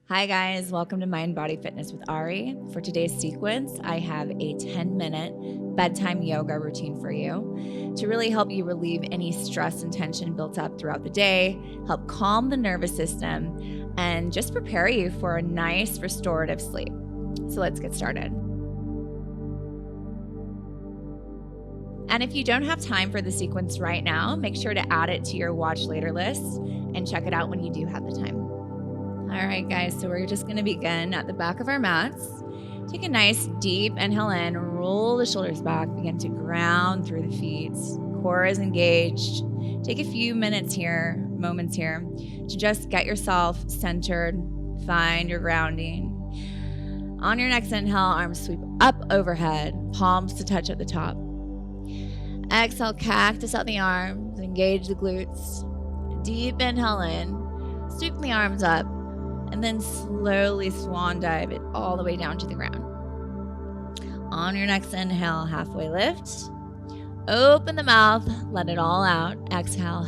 Hi guys, welcome to Mind Body Fitness with Ari. For today's sequence, I have a 10-minute bedtime yoga routine for you to really help you relieve any stress and tension built up throughout the day, help calm the nervous system, and just prepare you for a nice restorative sleep. So let's get started. And if you don't have time for the sequence right now, make sure to add it to your watch later list and check it out when you do have the time. All right, guys, so we're just going to begin at the back of our mats. Take a nice deep inhale in, roll the shoulders back, begin to ground through the feet. Core is engaged. Take a few moments here to just get yourself centered, find your grounding. On your next inhale, arms sweep up overhead, palms to touch at the top. Exhale, cactus out the arms, engage the glutes. Deep inhale in, sweep the arms up, and then slowly swan dive it all the way down to the ground. On your next inhale, halfway lift. Open the mouth, let it all out. Exhale.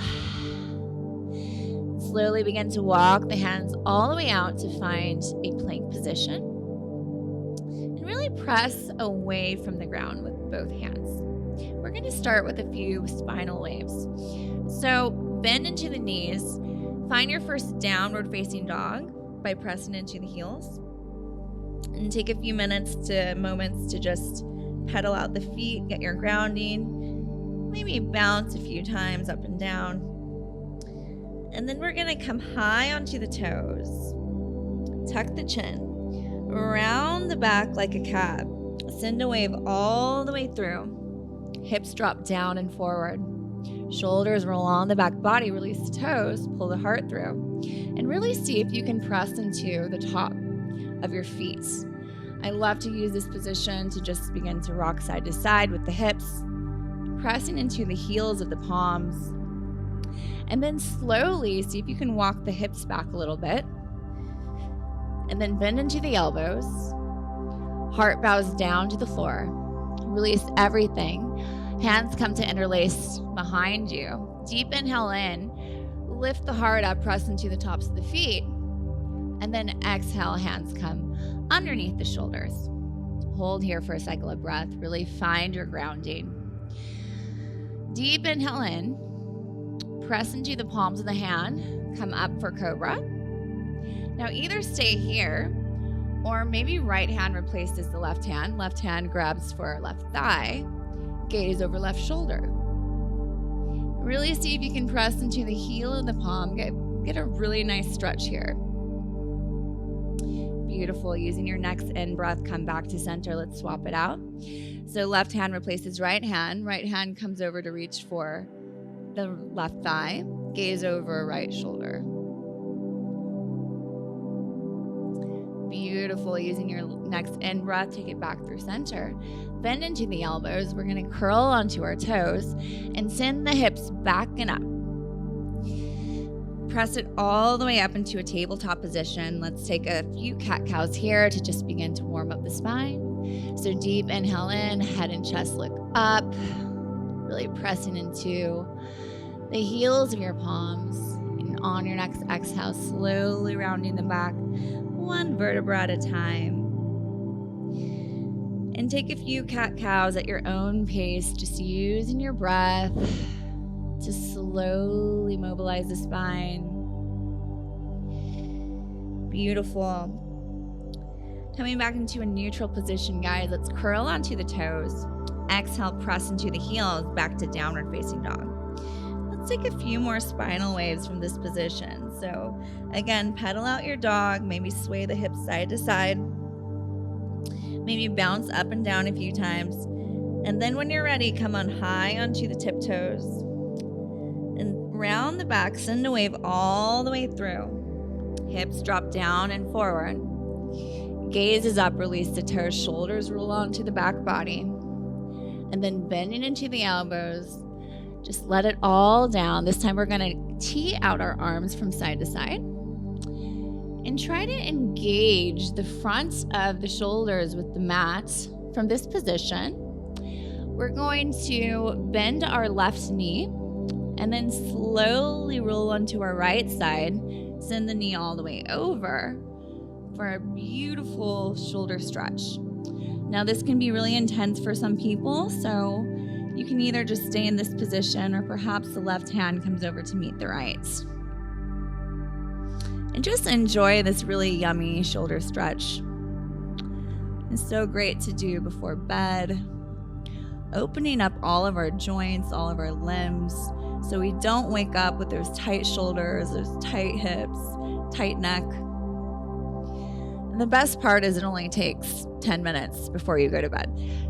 Slowly begin to walk the hands all the way out to find a plank position. And really press away from the ground with both hands. We're going to start with a few spinal waves. So bend into the knees. Find your first downward facing dog by pressing into the heels. And take a few moments to just pedal out the feet, get your grounding. Maybe bounce a few times up and down. And then we're going to come high onto the toes. Tuck the chin. Round the back like a cat. Send a wave all the way through. Hips drop down and forward. Shoulders roll on the back body, release the toes, pull the heart through, and really see if you can press into the top of your feet. I love to use this position to just begin to rock side to side with the hips, pressing into the heels of the palms, and then slowly see if you can walk the hips back a little bit, and then bend into the elbows. Heart bows down to the floor. Release everything. Hands come to interlace behind you. Deep inhale in. Lift the heart up, press into the tops of the feet. And then exhale, hands come underneath the shoulders. Hold here for a cycle of breath. Really find your grounding. Deep inhale in. Press into the palms of the hand. Come up for cobra. Now either stay here or maybe right hand replaces the left hand. Left hand grabs for left thigh. Gaze over left shoulder. Really see if you can press into the heel of the palm. Get a really nice stretch here. Beautiful. Using your next in-breath, come back to center. Let's swap it out. So left hand replaces right hand. Right hand comes over to reach for the left thigh. Gaze over right shoulder. Beautiful. Using your next in-breath, take it back through center. Bend into the elbows. We're going to curl onto our toes and send the hips back and up. Press it all the way up into a tabletop position. Let's take a few cat-cows here to just begin to warm up the spine. So deep inhale in, head and chest look up. Really pressing into the heels of your palms. And on your next exhale, slowly rounding them back, one vertebra at a time. And take a few cat-cows at your own pace, just using your breath to slowly mobilize the spine. Beautiful. Coming back into a neutral position, guys. Let's curl onto the toes. Exhale, press into the heels, back to downward facing dog. Let's take a few more spinal waves from this position. So again, pedal out your dog, maybe sway the hips side to side. Maybe bounce up and down a few times. And then when you're ready, come on high onto the tiptoes. And round the back, send a wave all the way through. Hips drop down and forward. Gaze is up, release the toes. Shoulders roll onto the back body. And then bending into the elbows. Just let it all down. This time we're going to tee out our arms from side to side. And try to engage the front of the shoulders with the mat from this position. We're going to bend our left knee and then slowly roll onto our right side. Send the knee all the way over. for a beautiful shoulder stretch. Now, this can be really intense for some people, so you can either just stay in this position or perhaps the left hand comes over to meet the right. And just enjoy this really yummy shoulder stretch. It's so great to do before bed, opening up all of our joints, all of our limbs, so we don't wake up with those tight shoulders, those tight hips, tight neck. And the best part is it only takes 10 minutes before you go to bed.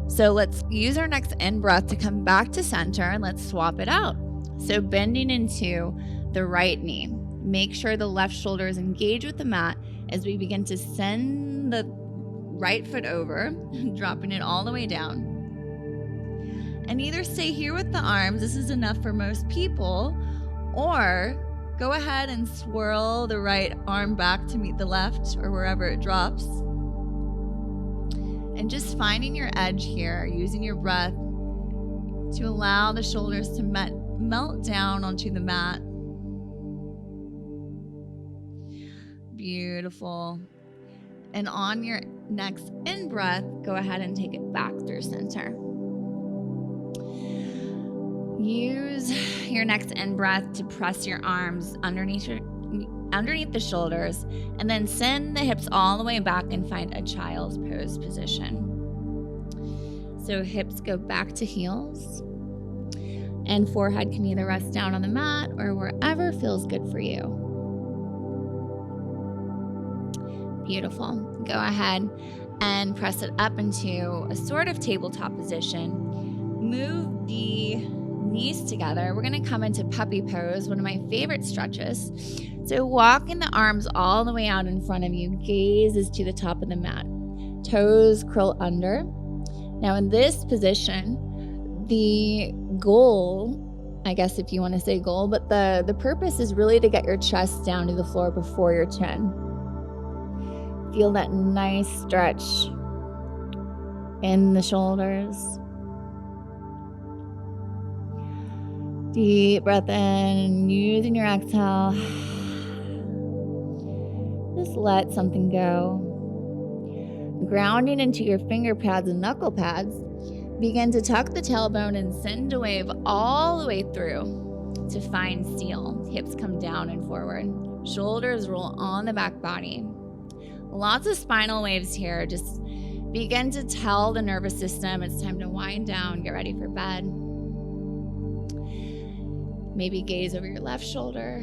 So let's use our next in-breath to come back to center, and let's swap it out. So bending into the right knee. Make sure the left shoulder is engaged with the mat as we begin to send the right foot over, dropping it all the way down. And either stay here with the arms, this is enough for most people, or go ahead and swirl the right arm back to meet the left or wherever it drops. And just finding your edge here, using your breath to allow the shoulders to melt down onto the mat. Beautiful. And on your next in-breath, go ahead and take it back through center. Use your next in-breath to press your arms underneath the shoulders, and then send the hips all the way back and find a child's pose position. So hips go back to heels, and forehead can either rest down on the mat or wherever feels good for you. Beautiful. Go ahead and press it up into a sort of tabletop position. Move the knees together. We're going to come into puppy pose, one of my favorite stretches. So walking the arms all the way out in front of you, gaze is to the top of the mat. Toes curl under. Now in this position, the goal, I guess if you want to say goal, but the purpose is really to get your chest down to the floor before your chin. Feel that nice stretch in the shoulders. Deep breath in, using your exhale. Just let something go. Grounding into your finger pads and knuckle pads, begin to tuck the tailbone and send a wave all the way through to find seal. Hips come down and forward. Shoulders roll on the back body. Lots of spinal waves here. Just begin to tell the nervous system it's time to wind down, get ready for bed. Maybe gaze over your left shoulder,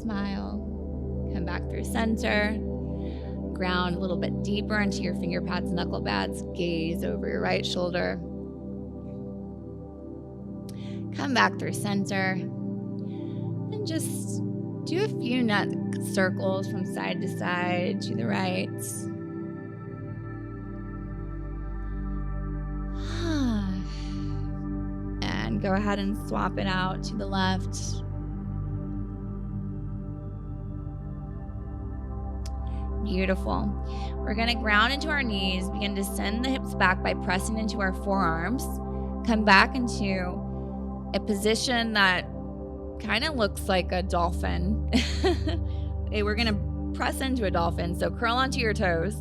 smile, come back through center, ground a little bit deeper into your finger pads, knuckle pads, gaze over your right shoulder, come back through center, and just do a few neck circles from side to side to the right. And go ahead and swap it out to the left. Beautiful. We're going to ground into our knees, begin to send the hips back by pressing into our forearms. Come back into a position that kind of looks like a dolphin. We're going to press into a dolphin. So curl onto your toes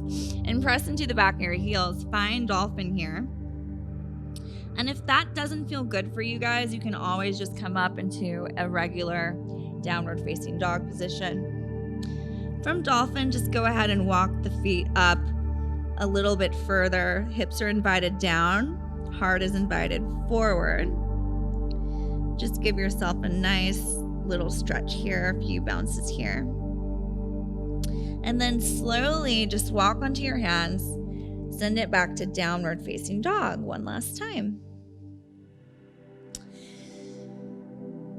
and press into the back of your heels. Find dolphin here. And if that doesn't feel good for you guys, you can always just come up into a regular downward facing dog position. From dolphin, just go ahead and walk the feet up a little bit further. Hips are invited down. Heart is invited forward. Just give yourself a nice little stretch here, a few bounces here. And then slowly just walk onto your hands. Send it back to downward facing dog one last time.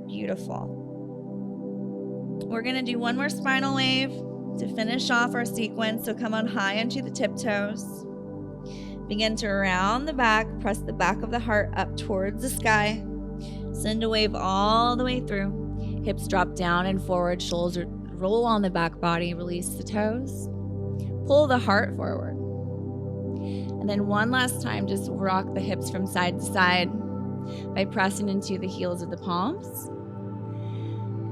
Beautiful. We're going to do one more spinal wave to finish off our sequence. So come on high onto the tiptoes. Begin to round the back, press the back of the heart up towards the sky. Send a wave all the way through. Hips drop down and forward, shoulders roll on the back body, release the toes. Pull the heart forward. And then one last time, just rock the hips from side to side by pressing into the heels of the palms.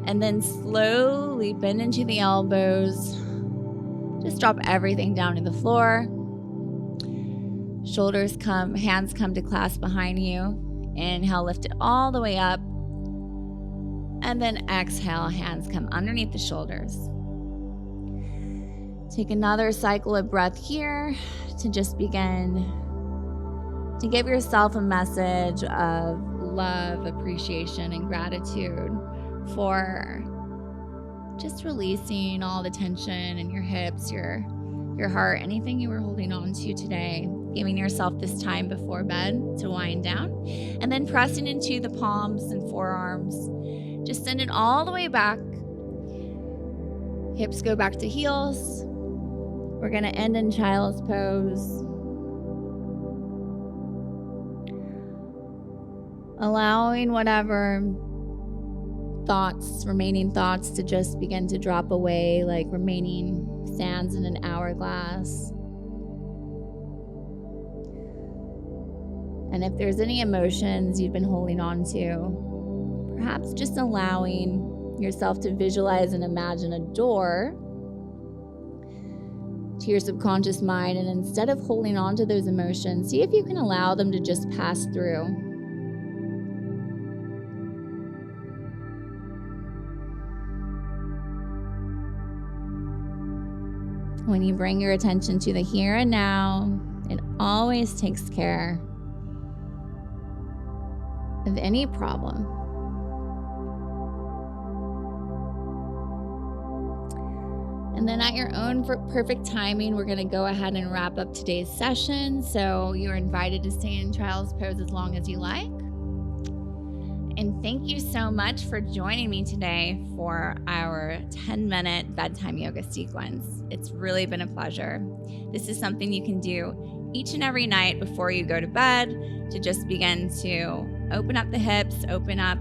And then slowly bend into the elbows. Just drop everything down to the floor. Hands come to clasp behind you. Inhale, lift it all the way up. And then exhale, hands come underneath the shoulders. Take another cycle of breath here to just begin to give yourself a message of love, appreciation, and gratitude for just releasing all the tension in your hips, your heart, anything you were holding on to today. Giving yourself this time before bed to wind down. And then pressing into the palms and forearms. Just send it all the way back. Hips go back to heels. We're going to end in child's pose. Allowing whatever remaining thoughts to just begin to drop away like remaining sands in an hourglass. And if there's any emotions you've been holding on to, perhaps just allowing yourself to visualize and imagine a door to your subconscious mind. And instead of holding on to those emotions, see if you can allow them to just pass through. When you bring your attention to the here and now, it always takes care of any problem. And then at your own perfect timing, we're going to go ahead and wrap up today's session. So you're invited to stay in child's pose as long as you like. And thank you so much for joining me today for our 10-minute bedtime yoga sequence. It's really been a pleasure. This is something you can do each and every night before you go to bed to just begin to open up the hips, open up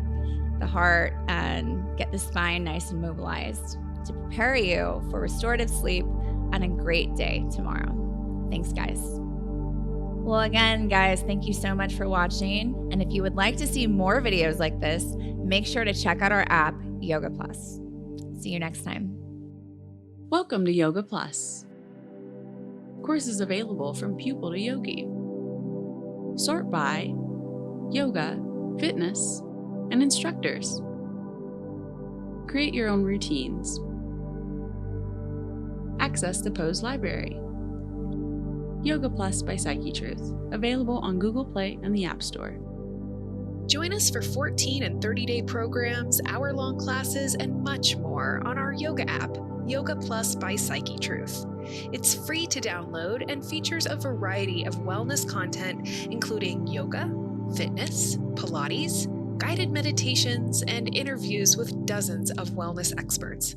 the heart, and get the spine nice and mobilized to prepare you for restorative sleep and a great day tomorrow. Thanks, guys. Well, again, guys, thank you so much for watching. And if you would like to see more videos like this, make sure to check out our app, Yoga Plus. See you next time. Welcome to Yoga Plus. Courses available from pupil to yogi. Sort by yoga, fitness, and instructors. Create your own routines. Access the Pose Library. Yoga Plus by Psyche Truth, available on Google Play and the App Store. Join us for 14 and 30-day programs, hour-long classes, and much more on our yoga app, Yoga Plus by Psyche Truth. It's free to download and features a variety of wellness content, including yoga, fitness, Pilates, guided meditations, and interviews with dozens of wellness experts.